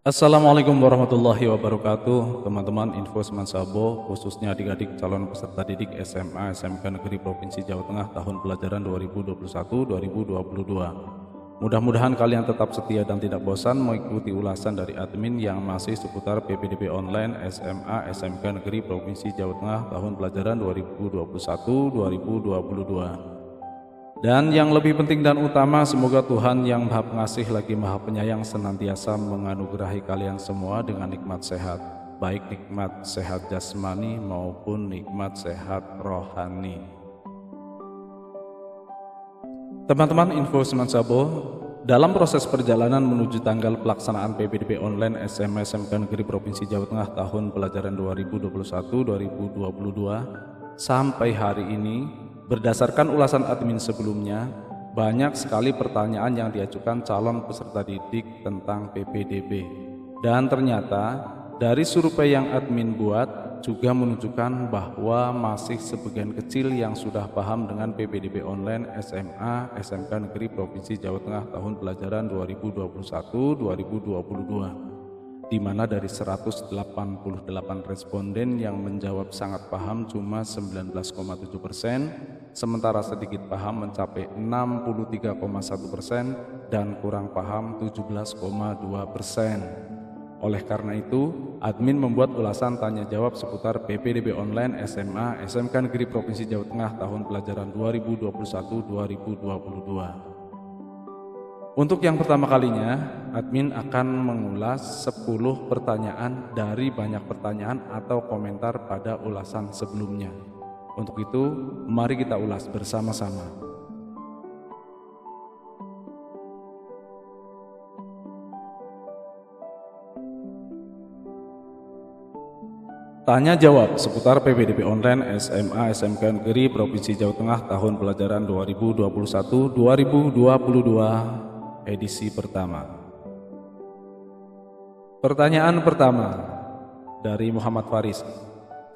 Assalamualaikum warahmatullahi wabarakatuh. Teman-teman Info Sabo, khususnya adik-adik calon peserta didik SMA SMK Negeri Provinsi Jawa Tengah tahun pelajaran 2021-2022. Mudah-mudahan kalian tetap setia dan tidak bosan mengikuti ulasan dari admin yang masih seputar PPDB online SMA SMK Negeri Provinsi Jawa Tengah tahun pelajaran 2021-2022. Dan yang lebih penting dan utama, semoga Tuhan yang Maha Pengasih lagi Maha Penyayang senantiasa menganugerahi kalian semua dengan nikmat sehat, baik nikmat sehat jasmani maupun nikmat sehat rohani. Teman-teman Info Sabo, dalam proses perjalanan menuju tanggal pelaksanaan PPDB online SMA SMK Negeri Provinsi Jawa Tengah tahun pelajaran 2021-2022 sampai hari ini, berdasarkan ulasan admin sebelumnya, banyak sekali pertanyaan yang diajukan calon peserta didik tentang PPDB. Dan ternyata dari survei yang admin buat juga menunjukkan bahwa masih sebagian kecil yang sudah paham dengan PPDB online SMA SMK Negeri Provinsi Jawa Tengah tahun pelajaran 2021-2022. Di mana dari 188 responden yang menjawab sangat paham cuma 19,7%, sementara sedikit paham mencapai 63,1% dan kurang paham 17,2%. Oleh karena itu, admin membuat ulasan tanya jawab seputar PPDB online SMA SMK Negeri Provinsi Jawa Tengah tahun pelajaran 2021-2022. Untuk yang pertama kalinya, admin akan mengulas 10 pertanyaan dari banyak pertanyaan atau komentar pada ulasan sebelumnya. Untuk itu, mari kita ulas bersama-sama. Tanya jawab seputar PPDB online SMA SMK Negeri Provinsi Jawa Tengah tahun pelajaran 2021-2022. Edisi pertama. Pertanyaan pertama dari Muhammad Faris.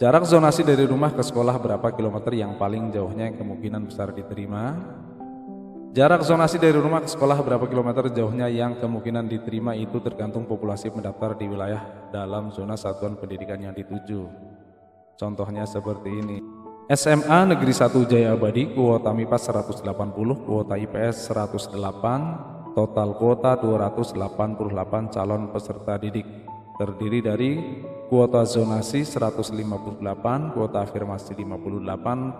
Jarak zonasi dari rumah ke sekolah berapa kilometer yang paling jauhnya yang kemungkinan besar diterima? Jarak zonasi dari rumah ke sekolah berapa kilometer jauhnya yang kemungkinan diterima itu tergantung populasi pendaftar di wilayah dalam zona satuan pendidikan yang dituju. Contohnya seperti ini. SMA Negeri 1 Jaya Abadi, kuota MIPA 180, kuota IPS 108, total kuota 288 calon peserta didik, terdiri dari kuota zonasi 158, kuota afirmasi 58,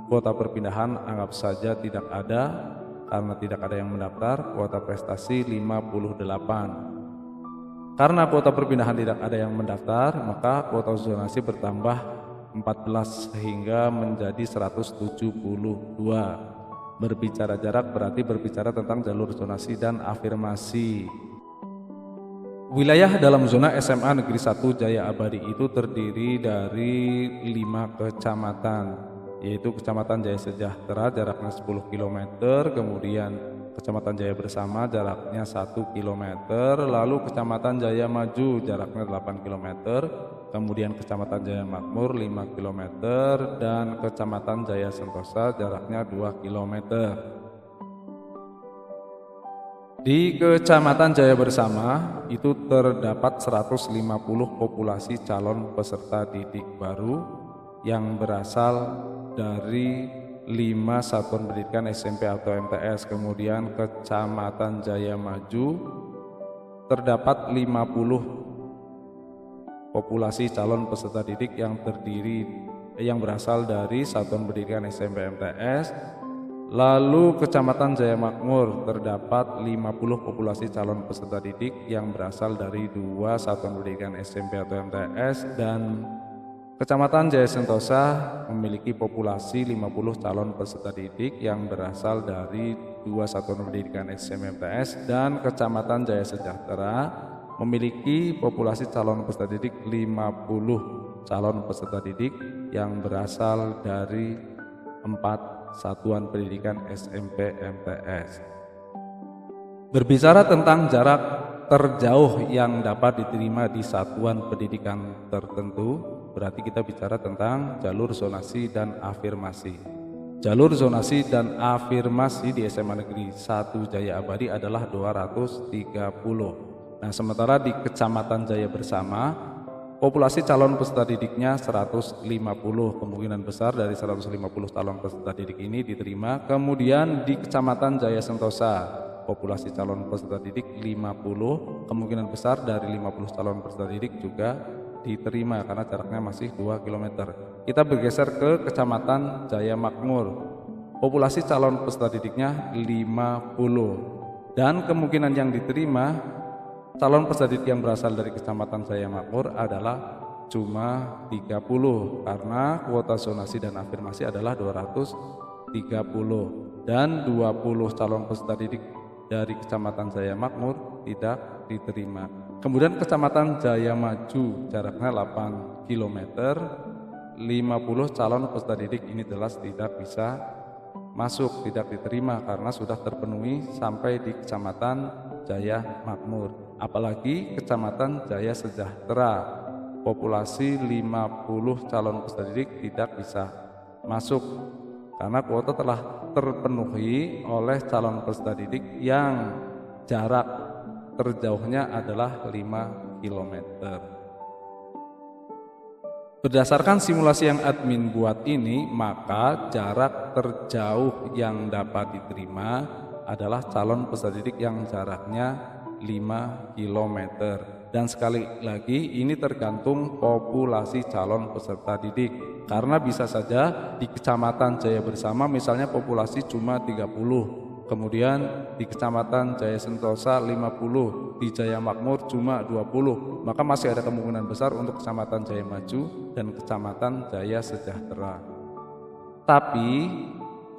kuota perpindahan anggap saja tidak ada karena tidak ada yang mendaftar, kuota prestasi 58. Karena kuota perpindahan tidak ada yang mendaftar, maka kuota zonasi bertambah 14 sehingga menjadi 172. Berbicara jarak berarti berbicara tentang jalur zonasi dan afirmasi. Wilayah dalam zona SMA Negeri 1 Jaya Abadi itu terdiri dari 5 kecamatan, yaitu Kecamatan Jaya Sejahtera jaraknya 10 km, kemudian Kecamatan Jaya Bersama jaraknya 1 km, lalu Kecamatan Jaya Maju jaraknya 8 km, kemudian Kecamatan Jaya Makmur 5 km, dan Kecamatan Jaya Sentosa jaraknya 2 km. Di Kecamatan Jaya Bersama itu terdapat 150 populasi calon peserta didik baru yang berasal dari 5 satuan pendidikan SMP atau MTS. Kemudian Kecamatan Jaya Maju terdapat 50 populasi calon peserta didik yang berasal dari satuan pendidikan SMP MTS. Lalu Kecamatan Jaya Makmur terdapat 50 populasi calon peserta didik yang berasal dari 2 satuan pendidikan SMP atau MTS, dan Kecamatan Jaya Sentosa memiliki populasi 50 calon peserta didik yang berasal dari 2 satuan pendidikan SMP MTS, dan Kecamatan Jaya Sejahtera memiliki populasi calon peserta didik 50 calon peserta didik yang berasal dari 4 satuan pendidikan SMP MTS. Berbicara tentang jarak terjauh yang dapat diterima di satuan pendidikan tertentu, berarti kita bicara tentang jalur zonasi dan afirmasi. Jalur zonasi dan afirmasi di SMA Negeri 1 Jaya Abadi adalah 230. Nah, sementara di Kecamatan Jaya Bersama, populasi calon peserta didiknya 150, kemungkinan besar dari 150 calon peserta didik ini diterima. Kemudian di Kecamatan Jaya Sentosa, populasi calon peserta didik 50, kemungkinan besar dari 50 calon peserta didik juga diterima karena jaraknya masih 2 km. Kita bergeser ke Kecamatan Jaya Makmur, populasi calon peserta didiknya 50, dan kemungkinan yang diterima calon peserta didik yang berasal dari Kecamatan Jaya Makmur adalah cuma 30 karena kuota zonasi dan afirmasi adalah 230, dan 20 calon peserta didik dari Kecamatan Jaya Makmur tidak diterima. Kemudian Kecamatan Jaya Maju, jaraknya 8 km, 50 calon peserta didik ini jelas tidak bisa masuk, tidak diterima karena sudah terpenuhi sampai di Kecamatan Jaya Makmur. Apalagi Kecamatan Jaya Sejahtera, populasi 50 calon peserta didik tidak bisa masuk karena kuota telah terpenuhi oleh calon peserta didik yang jarak terjauhnya adalah 5 km. Berdasarkan simulasi yang admin buat ini, maka jarak terjauh yang dapat diterima adalah calon peserta didik yang jaraknya 5 km. Dan sekali lagi ini tergantung populasi calon peserta didik. Karena bisa saja di Kecamatan Jaya Bersama misalnya populasi cuma 30. Kemudian di Kecamatan Jaya Sentosa 50, di Jaya Makmur cuma 20, maka masih ada kemungkinan besar untuk Kecamatan Jaya Maju dan Kecamatan Jaya Sejahtera. Tapi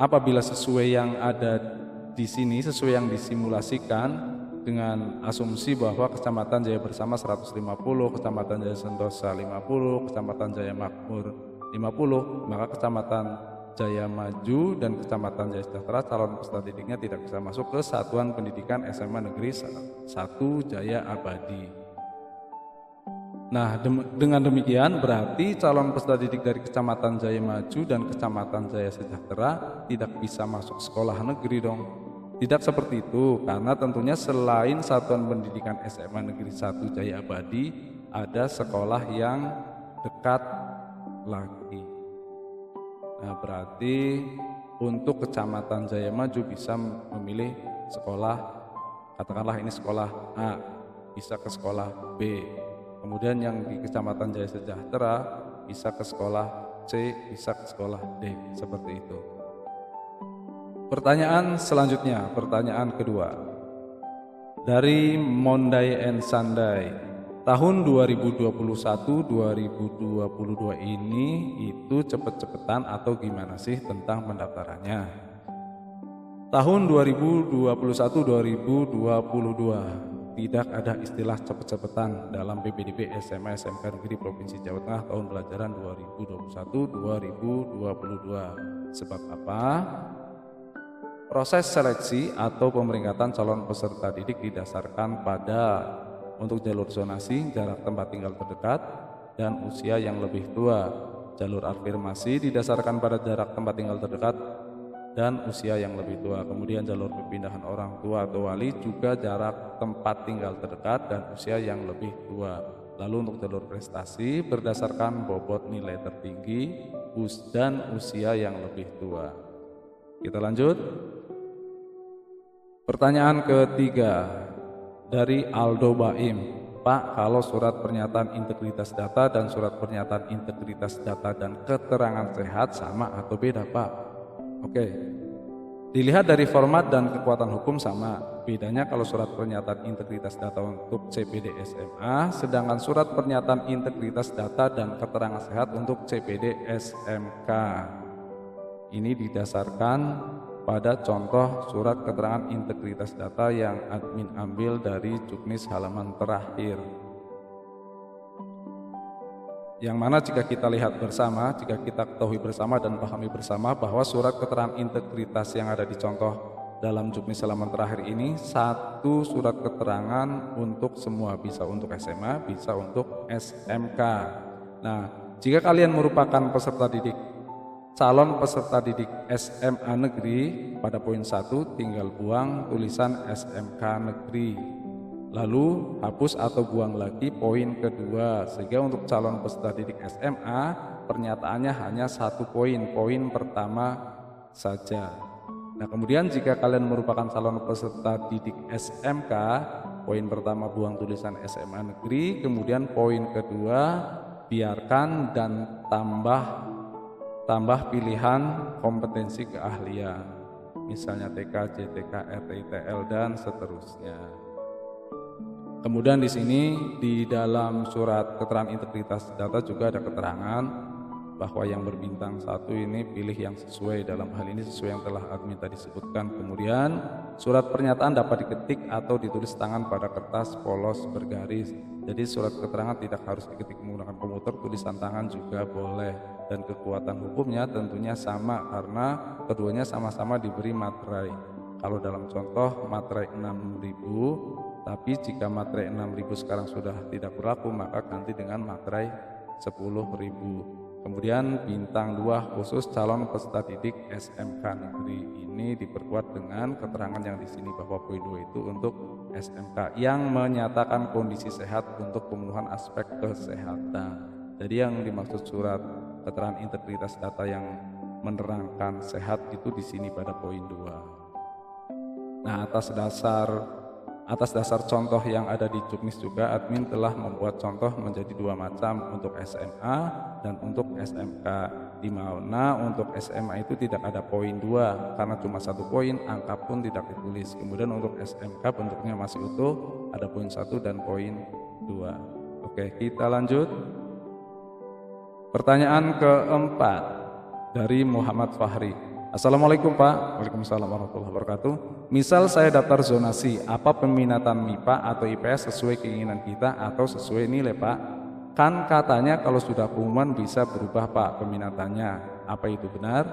apabila sesuai yang ada di sini, sesuai yang disimulasikan dengan asumsi bahwa Kecamatan Jaya Bersama 150, Kecamatan Jaya Sentosa 50, Kecamatan Jaya Makmur 50, maka Kecamatan Jaya Maju dan Kecamatan Jaya Sejahtera calon peserta didiknya tidak bisa masuk ke Satuan Pendidikan SMA Negeri 1 Jaya Abadi. Nah, dengan demikian berarti calon peserta didik dari Kecamatan Jaya Maju dan Kecamatan Jaya Sejahtera tidak bisa masuk sekolah negeri dong. Tidak seperti itu, karena tentunya selain Satuan Pendidikan SMA Negeri 1 Jaya Abadi, ada sekolah yang dekat lagi. Nah, berarti untuk Kecamatan Jaya Maju bisa memilih sekolah, katakanlah ini sekolah A, bisa ke sekolah B. Kemudian yang di Kecamatan Jaya Sejahtera bisa ke sekolah C, bisa ke sekolah D, seperti itu. Pertanyaan selanjutnya, pertanyaan kedua. Dari Mondai and Sandai. Tahun 2021-2022 ini itu cepet-cepetan atau gimana sih tentang pendaftarannya? Tahun 2021-2022 tidak ada istilah cepet-cepetan dalam PPDB SMA SMK Negeri Provinsi Jawa Tengah tahun pelajaran 2021-2022. Sebab apa? Proses seleksi atau pemeringkatan calon peserta didik didasarkan pada untuk jalur zonasi, jarak tempat tinggal terdekat, dan usia yang lebih tua. Jalur afirmasi didasarkan pada jarak tempat tinggal terdekat dan usia yang lebih tua. Kemudian jalur perpindahan orang tua atau wali juga jarak tempat tinggal terdekat dan usia yang lebih tua. Lalu untuk jalur prestasi berdasarkan bobot nilai tertinggi dan usia yang lebih tua. Kita lanjut. Pertanyaan ketiga. Dari Aldo Baim, Pak, kalau surat pernyataan integritas data dan surat pernyataan integritas data dan keterangan sehat sama atau beda, Pak? Oke, dilihat dari format dan kekuatan hukum sama. Bedanya kalau surat pernyataan integritas data untuk CPD SMA, sedangkan surat pernyataan integritas data dan keterangan sehat untuk CPD SMK. Ini didasarkan pada contoh surat keterangan integritas data yang admin ambil dari Juknis halaman terakhir. Yang mana jika kita lihat bersama, jika kita ketahui bersama dan pahami bersama bahwa surat keterangan integritas yang ada di contoh dalam Juknis halaman terakhir ini satu surat keterangan untuk semua, bisa untuk SMA, bisa untuk SMK. Nah, jika kalian merupakan peserta didik calon peserta didik SMA negeri, pada poin 1 tinggal buang tulisan SMK negeri. Lalu hapus atau buang lagi poin kedua, sehingga untuk calon peserta didik SMA pernyataannya hanya 1 poin, poin pertama saja. Nah, kemudian jika kalian merupakan calon peserta didik SMK, poin pertama buang tulisan SMA negeri, kemudian poin kedua biarkan dan tambah pilihan kompetensi keahlian, misalnya TK, JTK, RTI, TL dan seterusnya. Kemudian di sini di dalam surat keterangan integritas data juga ada keterangan bahwa yang berbintang 1 ini pilih yang sesuai, dalam hal ini sesuai yang telah admin tadi sebutkan. Kemudian surat pernyataan dapat diketik atau ditulis tangan pada kertas polos bergaris. Jadi surat keterangan tidak harus diketik menggunakan komputer, tulisan tangan juga boleh. Dan kekuatan hukumnya tentunya sama karena keduanya sama-sama diberi materai. Kalau dalam contoh materai 6.000, tapi jika materai 6.000 sekarang sudah tidak berlaku, maka ganti dengan materai 10.000. Kemudian bintang 2 khusus calon peserta didik SMK negeri, ini diperkuat dengan keterangan yang di sini bahwa poin 2 itu untuk SMK yang menyatakan kondisi sehat untuk pemenuhan aspek kesehatan. Jadi yang dimaksud surat keterangan integritas data yang menerangkan sehat itu di sini pada poin 2. Nah, atas dasar contoh yang ada di Juknis juga, admin telah membuat contoh menjadi 2 macam untuk SMA dan untuk SMK, di mana untuk SMA itu tidak ada poin 2 karena cuma 1 poin, angka pun tidak ditulis. Kemudian untuk SMK bentuknya masih utuh, ada poin 1 dan poin 2. Oke, kita lanjut. Pertanyaan keempat dari Muhammad Fahri. Assalamualaikum Pak. Waalaikumsalam warahmatullahi wabarakatuh. Misal saya daftar zonasi, apa peminatan MIPA atau IPS sesuai keinginan kita atau sesuai nilai Pak? Kan katanya kalau sudah pengumuman bisa berubah Pak peminatannya. Apa itu benar?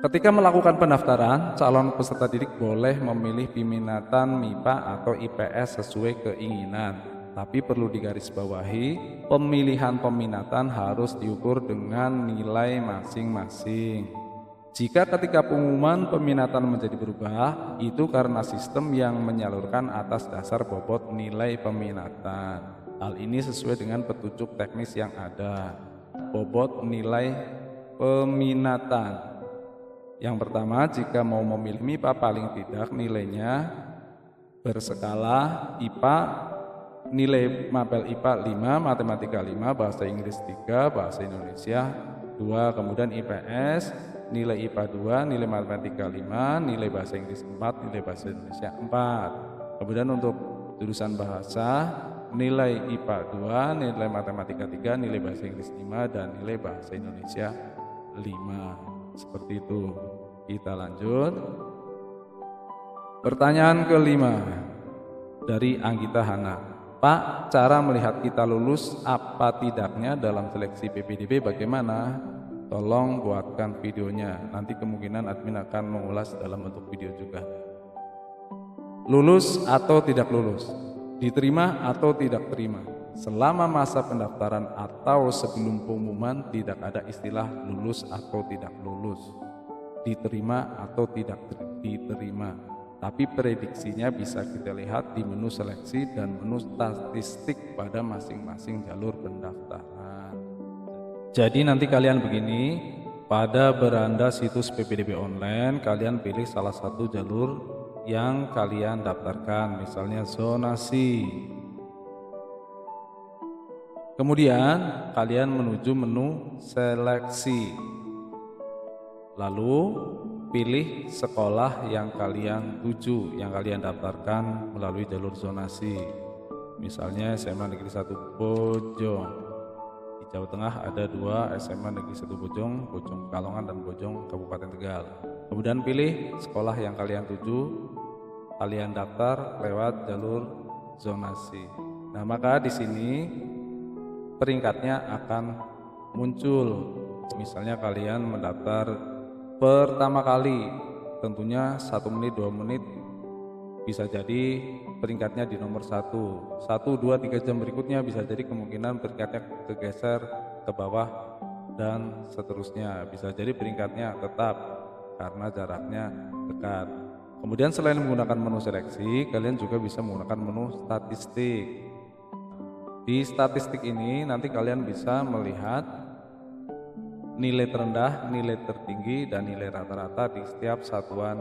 Ketika melakukan pendaftaran, calon peserta didik boleh memilih peminatan MIPA atau IPS sesuai keinginan. Tapi perlu digarisbawahi, pemilihan peminatan harus diukur dengan nilai masing-masing. Jika ketika pengumuman peminatan menjadi berubah, itu karena sistem yang menyalurkan atas dasar bobot nilai peminatan. Hal ini sesuai dengan petunjuk teknis yang ada. Bobot nilai peminatan. Yang pertama, jika mau memilih MIPA paling tidak nilainya berskala IPA, nilai mapel IPA 5, matematika 5, bahasa Inggris 3, bahasa Indonesia 2. Kemudian IPS, nilai IPA 2, nilai matematika 5, nilai bahasa Inggris 4, nilai bahasa Indonesia 4. Kemudian untuk jurusan bahasa, nilai IPA 2, nilai matematika 3, nilai bahasa Inggris 5, dan nilai bahasa Indonesia 5. Seperti itu. Kita lanjut. Pertanyaan kelima dari Anggita Hana. Pak, cara melihat kita lulus apa tidaknya dalam seleksi PPDB bagaimana? Tolong buatkan videonya. Nanti kemungkinan admin akan mengulas dalam bentuk video juga. Lulus atau tidak lulus? Diterima atau tidak terima? Selama masa pendaftaran atau sebelum pengumuman tidak ada istilah lulus atau tidak lulus, diterima atau tidak diterima. Tapi prediksinya bisa kita lihat di menu seleksi dan menu statistik pada masing-masing jalur pendaftaran. Jadi nanti kalian begini, pada beranda situs PPDB online kalian pilih salah satu jalur yang kalian daftarkan, misalnya zonasi. Kemudian kalian menuju menu seleksi. Lalu pilih sekolah yang kalian tuju, yang kalian daftarkan melalui jalur zonasi. Misalnya SMA Negeri 1 Bojong. Di Jawa Tengah ada 2 SMA Negeri 1 Bojong, Bojong Pekalongan dan Bojong Kabupaten Tegal. Kemudian pilih sekolah yang kalian tuju, kalian daftar lewat jalur zonasi. Nah, maka di sini peringkatnya akan muncul. Misalnya kalian mendaftar pertama kali, tentunya 1 menit 2 menit bisa jadi peringkatnya di nomor 1, 2, 3 jam berikutnya bisa jadi kemungkinan peringkatnya kegeser ke bawah dan seterusnya. Bisa jadi peringkatnya tetap karena jaraknya dekat. Kemudian selain menggunakan menu seleksi, kalian juga bisa menggunakan menu statistik. Di statistik ini nanti kalian bisa melihat nilai terendah, nilai tertinggi, dan nilai rata-rata di setiap satuan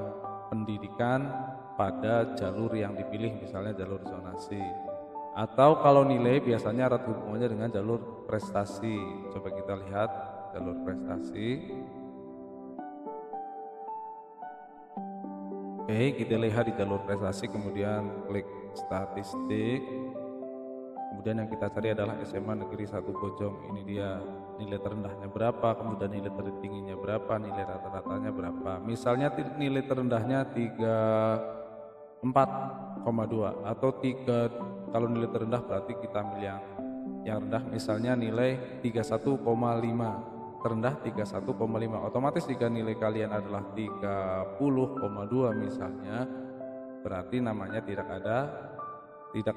pendidikan pada jalur yang dipilih, misalnya jalur zonasi. Atau kalau nilai biasanya erat hubungannya dengan jalur prestasi. Coba kita lihat jalur prestasi. Oke, kita lihat di jalur prestasi, kemudian klik statistik. Kemudian yang kita cari adalah SMA Negeri 1 Bojong. Ini dia nilai terendahnya berapa, kemudian nilai tertingginya berapa, nilai rata-ratanya berapa. Misalnya nilai terendahnya 34,2 atau 3, kalau nilai terendah berarti kita ambil yang rendah, misalnya nilai 31,5. Terendah 31,5. Otomatis jika nilai kalian adalah 30,2 misalnya, berarti namanya tidak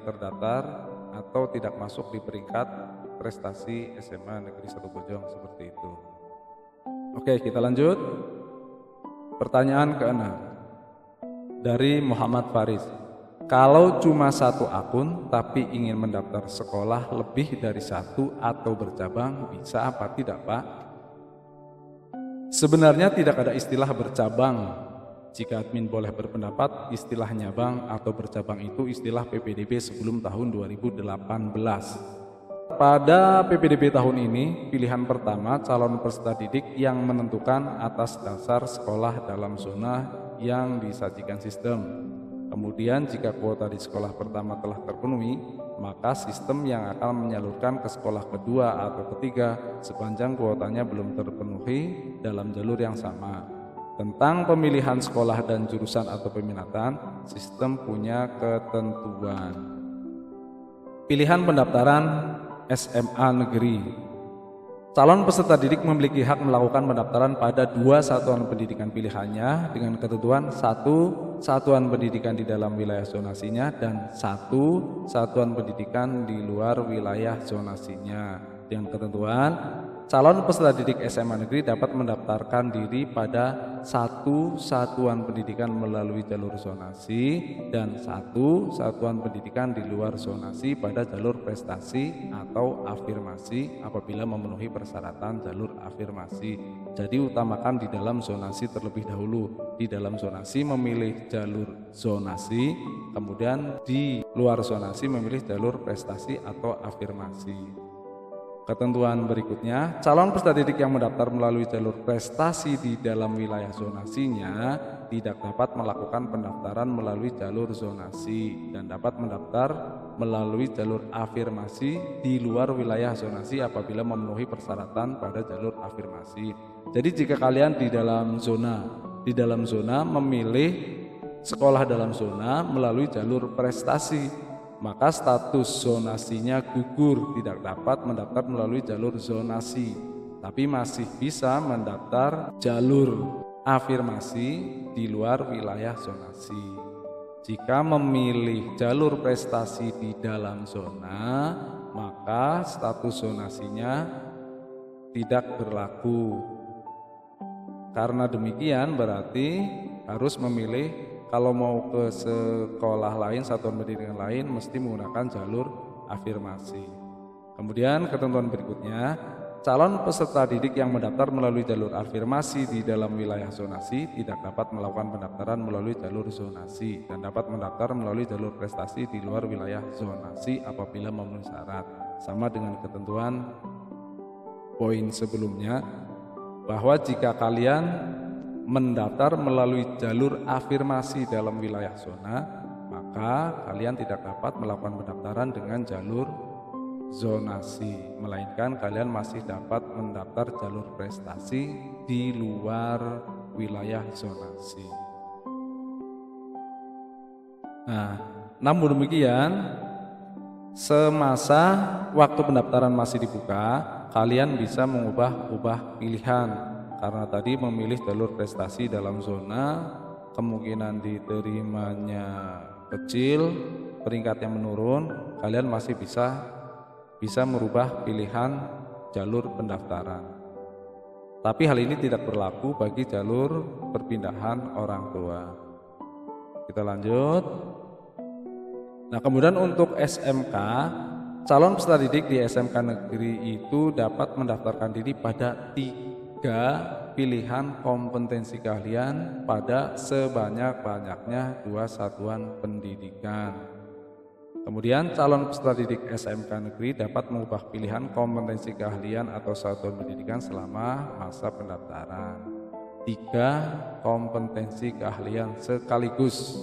terdaftar atau tidak masuk di peringkat prestasi SMA Negeri 1 Bojong, seperti itu. Oke, kita lanjut. Pertanyaan ke-6 dari Muhammad Faris. Kalau cuma satu akun tapi ingin mendaftar sekolah lebih dari satu atau bercabang, bisa apa tidak, Pak? Sebenarnya tidak ada istilah bercabang. Jika admin boleh berpendapat, istilah nyabang atau bercabang itu istilah PPDB sebelum tahun 2018. Pada PPDB tahun ini, pilihan pertama calon peserta didik yang menentukan atas dasar sekolah dalam zona yang disajikan sistem. Kemudian jika kuota di sekolah pertama telah terpenuhi, maka sistem yang akan menyalurkan ke sekolah kedua atau ketiga sepanjang kuotanya belum terpenuhi dalam jalur yang sama. Tentang pemilihan sekolah dan jurusan atau peminatan, sistem punya ketentuan. Pilihan pendaftaran SMA negeri. Calon peserta didik memiliki hak melakukan pendaftaran pada 2 satuan pendidikan pilihannya dengan ketentuan 1 satuan pendidikan di dalam wilayah zonasinya dan 1 satuan pendidikan di luar wilayah zonasinya. Dengan ketentuan calon peserta didik SMA negeri dapat mendaftarkan diri pada 1 satuan pendidikan melalui jalur zonasi dan 1 satuan pendidikan di luar zonasi pada jalur prestasi atau afirmasi apabila memenuhi persyaratan jalur afirmasi. Jadi utamakan di dalam zonasi terlebih dahulu. Di dalam zonasi memilih jalur zonasi, kemudian di luar zonasi memilih jalur prestasi atau afirmasi. Ketentuan berikutnya, calon peserta didik yang mendaftar melalui jalur prestasi di dalam wilayah zonasinya tidak dapat melakukan pendaftaran melalui jalur zonasi dan dapat mendaftar melalui jalur afirmasi di luar wilayah zonasi apabila memenuhi persyaratan pada jalur afirmasi. Jadi jika kalian di dalam zona memilih sekolah dalam zona melalui jalur prestasi, maka status zonasinya gugur, tidak dapat mendaftar melalui jalur zonasi, tapi masih bisa mendaftar jalur afirmasi di luar wilayah zonasi. Jika memilih jalur prestasi di dalam zona, maka status zonasinya tidak berlaku. Karena demikian berarti harus memilih. Kalau mau ke sekolah lain, satuan pendidikan lain, mesti menggunakan jalur afirmasi. Kemudian ketentuan berikutnya, calon peserta didik yang mendaftar melalui jalur afirmasi di dalam wilayah zonasi tidak dapat melakukan pendaftaran melalui jalur zonasi dan dapat mendaftar melalui jalur prestasi di luar wilayah zonasi apabila memenuhi syarat. Sama dengan ketentuan poin sebelumnya, bahwa jika kalian mendaftar melalui jalur afirmasi dalam wilayah zona, maka kalian tidak dapat melakukan pendaftaran dengan jalur zonasi, melainkan kalian masih dapat mendaftar jalur prestasi di luar wilayah zonasi. Nah, namun demikian, semasa waktu pendaftaran masih dibuka, kalian bisa mengubah pilihan. Karena tadi memilih jalur prestasi dalam zona, kemungkinan diterimanya kecil, peringkatnya menurun, kalian masih bisa merubah pilihan jalur pendaftaran. Tapi hal ini tidak berlaku bagi jalur perpindahan orang tua. Kita lanjut. Nah, kemudian untuk SMK, calon peserta didik di SMK negeri itu dapat mendaftarkan diri pada 3 pilihan kompetensi keahlian pada sebanyak-banyaknya 2 satuan pendidikan. Kemudian calon peserta didik SMK negeri dapat mengubah pilihan kompetensi keahlian atau satuan pendidikan selama masa pendaftaran. 3 kompetensi keahlian sekaligus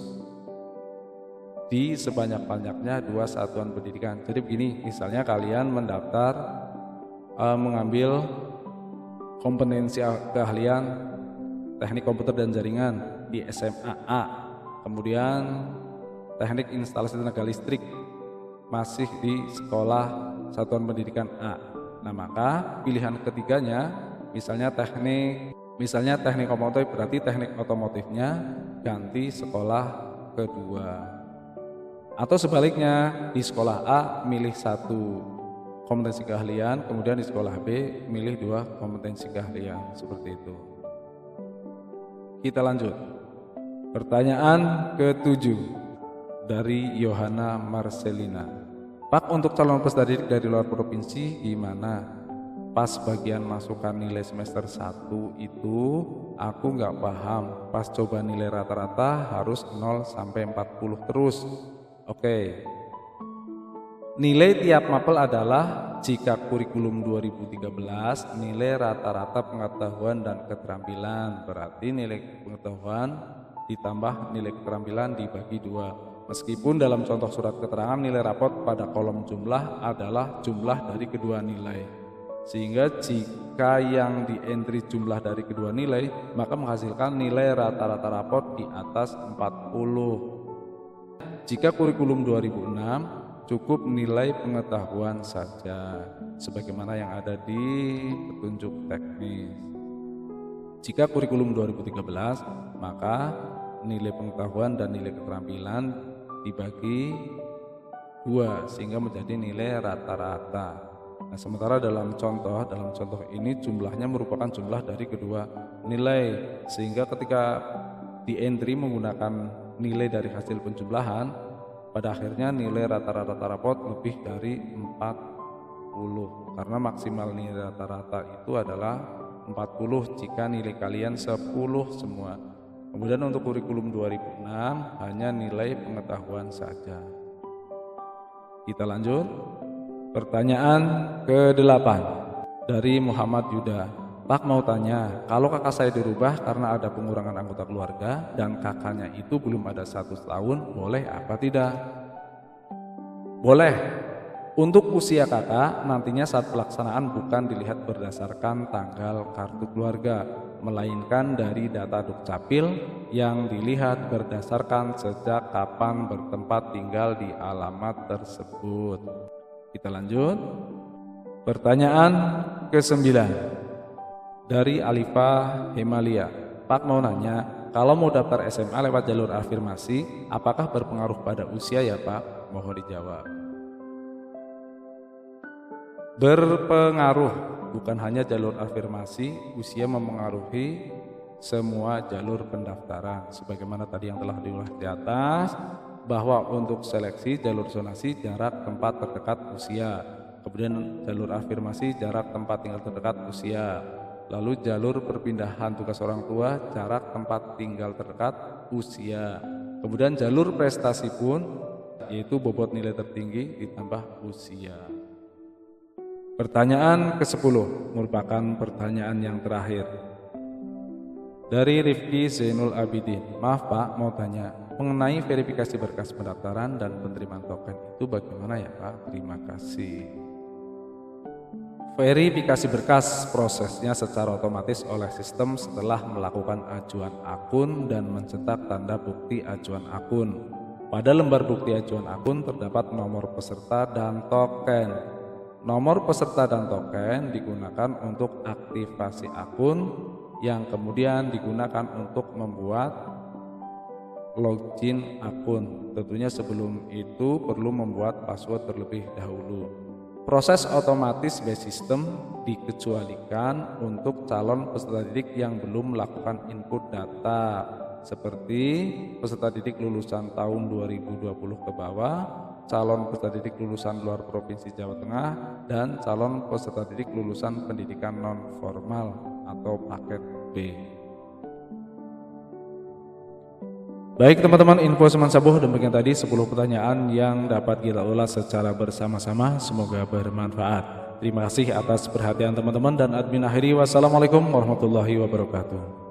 di sebanyak-banyaknya 2 satuan pendidikan. Jadi begini, misalnya kalian mendaftar mengambil kompetensi keahlian teknik komputer dan jaringan di SMA A, kemudian teknik instalasi tenaga listrik masih di sekolah satuan pendidikan A. Nah, maka pilihan ketiganya misalnya teknik otomotif, berarti teknik otomotifnya ganti sekolah kedua. Atau sebaliknya, di sekolah A milih 1 kompetensi keahlian, kemudian di sekolah B milih 2 kompetensi keahlian, seperti itu. Kita lanjut. Pertanyaan ke-7 dari Yohana Marcelina. Pak, untuk calon peserta didik dari luar provinsi gimana? Pas bagian masukkan nilai semester 1 itu aku nggak paham. Pas coba nilai rata-rata harus 0 sampai 40 terus. Oke. Nilai tiap mapel adalah jika kurikulum 2013 nilai rata-rata pengetahuan dan keterampilan. Berarti nilai pengetahuan ditambah nilai keterampilan dibagi 2. Meskipun dalam contoh surat keterangan nilai rapot pada kolom jumlah adalah jumlah dari kedua nilai. Sehingga jika yang di entry jumlah dari kedua nilai, maka menghasilkan nilai rata-rata rapot di atas 40. Jika kurikulum 2006 cukup nilai pengetahuan saja, sebagaimana yang ada di petunjuk teknis. Jika kurikulum 2013, maka nilai pengetahuan dan nilai keterampilan dibagi 2 sehingga menjadi nilai rata-rata. Nah, sementara dalam contoh ini jumlahnya merupakan jumlah dari kedua nilai, sehingga ketika di entry menggunakan nilai dari hasil penjumlahan, pada akhirnya nilai rata-rata rapot lebih dari 40, karena maksimal nilai rata-rata itu adalah 40 jika nilai kalian 10 semua. Kemudian untuk kurikulum 2006 hanya nilai pengetahuan saja. Kita lanjut. Pertanyaan ke-8 dari Muhammad Yuda. Pak, mau tanya, kalau kakak saya dirubah karena ada pengurangan anggota keluarga dan kakaknya itu belum ada 1 tahun, boleh apa tidak? Boleh. Untuk usia kakak nantinya saat pelaksanaan bukan dilihat berdasarkan tanggal kartu keluarga, melainkan dari data Dukcapil yang dilihat berdasarkan sejak kapan bertempat tinggal di alamat tersebut. Kita lanjut. Pertanyaan ke-9 dari Alifa Hemalia. Pak, mau nanya, kalau mau daftar SMA lewat jalur afirmasi, apakah berpengaruh pada usia ya Pak? Mohon dijawab. Berpengaruh, bukan hanya jalur afirmasi, usia memengaruhi semua jalur pendaftaran. Sebagaimana tadi yang telah diulas di atas, bahwa untuk seleksi jalur zonasi jarak tempat terdekat usia, kemudian jalur afirmasi jarak tempat tinggal terdekat usia, lalu jalur perpindahan tugas orang tua jarak tempat tinggal terdekat usia, kemudian jalur prestasi pun yaitu bobot nilai tertinggi ditambah usia. Pertanyaan ke-10 merupakan pertanyaan yang terakhir dari Rifki Zainul Abidin. Maaf Pak, mau tanya mengenai verifikasi berkas pendaftaran dan penerimaan token itu bagaimana ya Pak? Terima kasih. Verifikasi berkas prosesnya secara otomatis oleh sistem setelah melakukan ajuan akun dan mencetak tanda bukti ajuan akun. Pada lembar bukti ajuan akun terdapat nomor peserta dan token. Nomor peserta dan token digunakan untuk aktivasi akun yang kemudian digunakan untuk membuat login akun. Tentunya sebelum itu perlu membuat password terlebih dahulu. Proses otomatis by system dikecualikan untuk calon peserta didik yang belum melakukan input data seperti peserta didik lulusan tahun 2020 ke bawah, calon peserta didik lulusan luar Provinsi Jawa Tengah, dan calon peserta didik lulusan pendidikan non formal atau paket B. Baik teman-teman, info Seman Sabuh demikian tadi 10 pertanyaan yang dapat kita ulas secara bersama-sama, semoga bermanfaat. Terima kasih atas perhatian teman-teman dan admin akhiri. Wassalamualaikum warahmatullahi wabarakatuh.